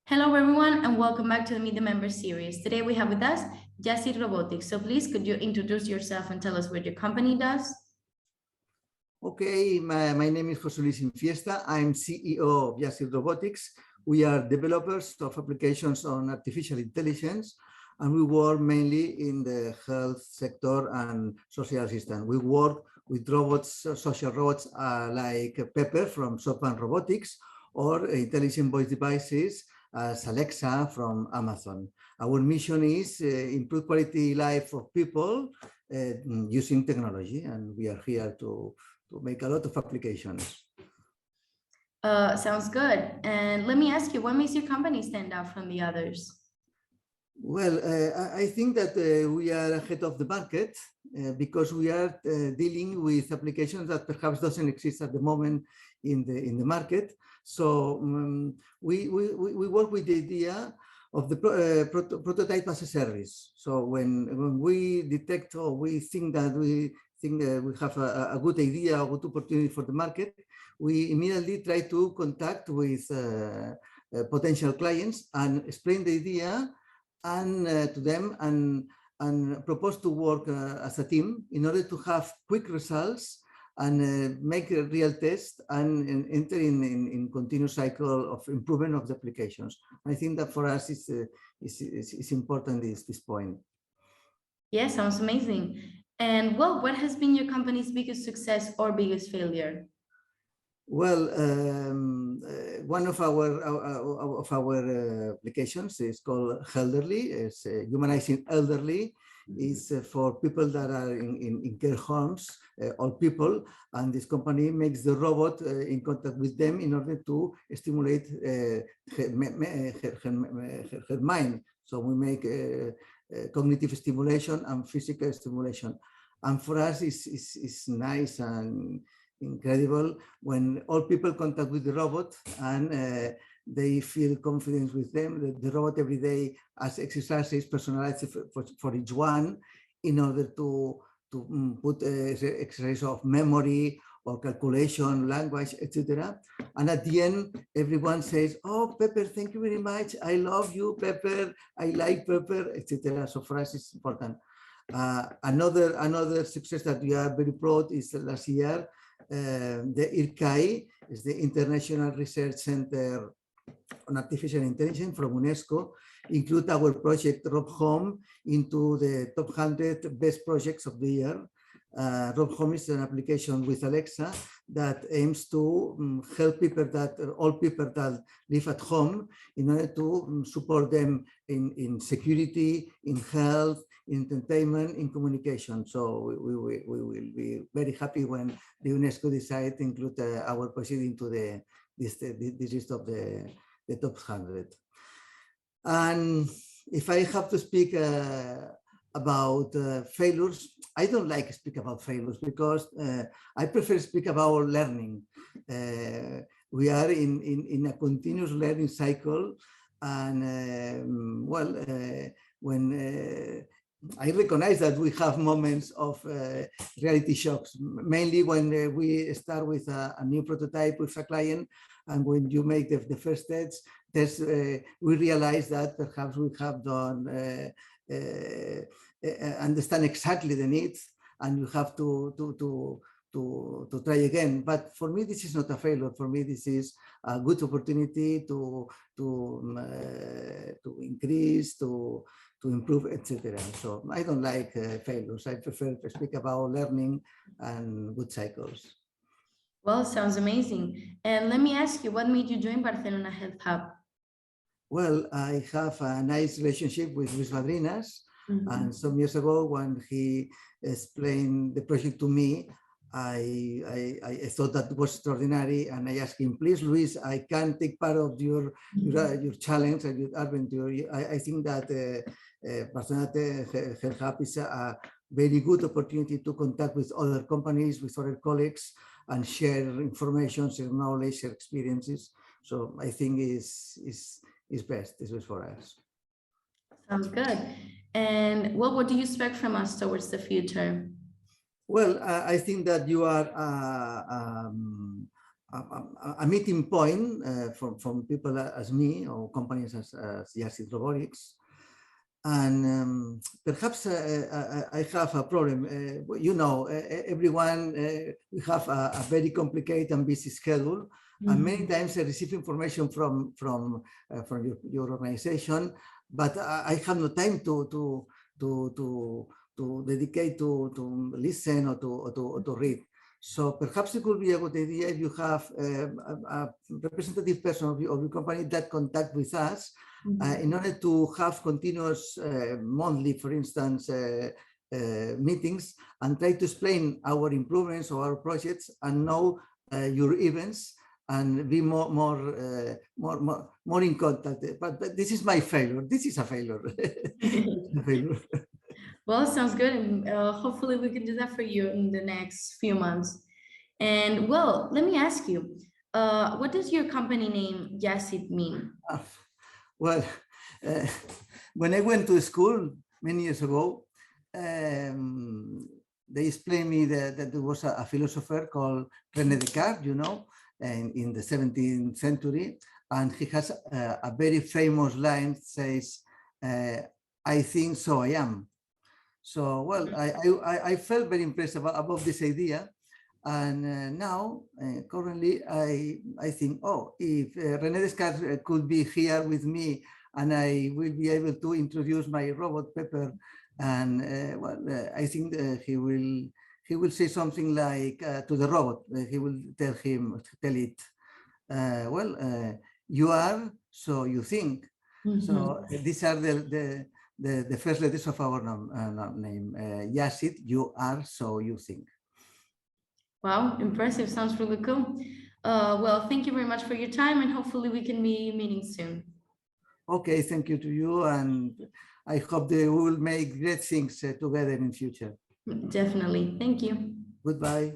Hello everyone and welcome back to the Meet the Members series. Today we have with us YASYT Robotics. So please could you introduce yourself and tell us what your company does? Okay, my name is José Luis Infiesta. I'm CEO of YASYT Robotics. We are developers of applications on artificial intelligence, and we work mainly in the health sector and social assistant. We work with robots, social robots like Pepper from Founder of Robotics, or intelligent voice devices as Alexa from Amazon. Our mission is improve quality life of people using technology, and we are here to make a lot of applications. Sounds good. And let me ask you, what makes your company stand out from the others? Well, I think that we are ahead of the market because we are dealing with applications that perhaps doesn't exist at the moment in the market. So we work with the idea of the prototype as a service. So when we detect or we think that we have a good idea, a good opportunity for the market, we immediately try to contact with potential clients and explain the idea and to them and propose to work as a team in order to have quick results and make a real test and enter in continuous cycle of improvement of the applications. I think that for us is important this point. Yeah, sounds amazing. And well, what has been your company's biggest success or biggest failure? Well, one of our applications is called Elderly. It's humanizing elderly. Is for people that are in care homes, old people, and this company makes the robot in contact with them in order to stimulate her mind. So we make cognitive stimulation and physical stimulation, and for us it's nice and incredible when all people contact with the robot and they feel confidence with them. The robot every day as exercises personalized for each one in order to put exercise of memory or calculation, language, etc. And at the end, everyone says, "Oh, Pepper, thank you very much. I love you, Pepper. I like Pepper," etc. So for us, it's important. Another success that we are very proud is last year. The IRCAI is the International Research Center on Artificial Intelligence from UNESCO, include our project RobHome into the top 100 best projects of the year. RobHome is an application with Alexa that aims to help all people that live at home in order to support them in security, in health, in entertainment, in communication. So we will be very happy when the UNESCO decide to include our project into this list of the top 100. And if I have to speak about failures, I don't like to speak about failures because I prefer to speak about learning. We are in a continuous learning cycle, and when I recognize that we have moments of reality shocks, mainly when we start with a new prototype with a client, and when you make the first tests, we realize that perhaps we have done understand exactly the needs, and you have to try again. But for me, this is not a failure. For me, this is a good opportunity to increase, to improve, etc. So I don't like failures. I prefer to speak about learning and good cycles. Well, sounds amazing. And let me ask you, what made you join Barcelona Health Hub? Well, I have a nice relationship with Luis Madrinas, and some years ago when he explained the project to me, I thought that was extraordinary, and I asked him, "Please, Luis, I can take part of your challenge and your adventure. I think that Barcelona Health Hub is a very good opportunity to contact with other companies, with other colleagues, and share information, share knowledge, share experiences. So I think is best. This is for us." Sounds good. And what do you expect from us towards the future? Well, I think that you are a meeting point from people as me or companies as YASYT Robotics. And perhaps I have a problem. You know, everyone, we have a very complicated and busy schedule. And many times I receive information from your organization, but I have no time to dedicate to listen or to read. So perhaps it could be a good idea if you have a representative person of your company that contact with us in order to have continuous monthly, for instance, meetings and try to explain our improvements or our projects and know your events and be more in contact. But this is my failure. This is a failure. Well, sounds good. And hopefully we can do that for you in the next few months. And well, let me ask you, what does your company name YASYT mean? Well, when I went to school many years ago, they explained me that there was a philosopher called René Descartes, you know, in the 17th century. And he has a very famous line that says, I think, so I am. So, well, I felt very impressed about this idea. And now, currently, I think, oh, if René Descartes could be here with me and I will be able to introduce my robot Pepper, and well, I think he will say something like to the robot. He will tell it, well, you are, so you think. So these are the first letters of our name. YASYT, you are, so you think. Wow, impressive. Sounds really cool. Well, thank you very much for your time, and hopefully we can be meeting soon. Okay, thank you to you, and I hope that we will make great things together in future. Definitely. Thank you. Goodbye.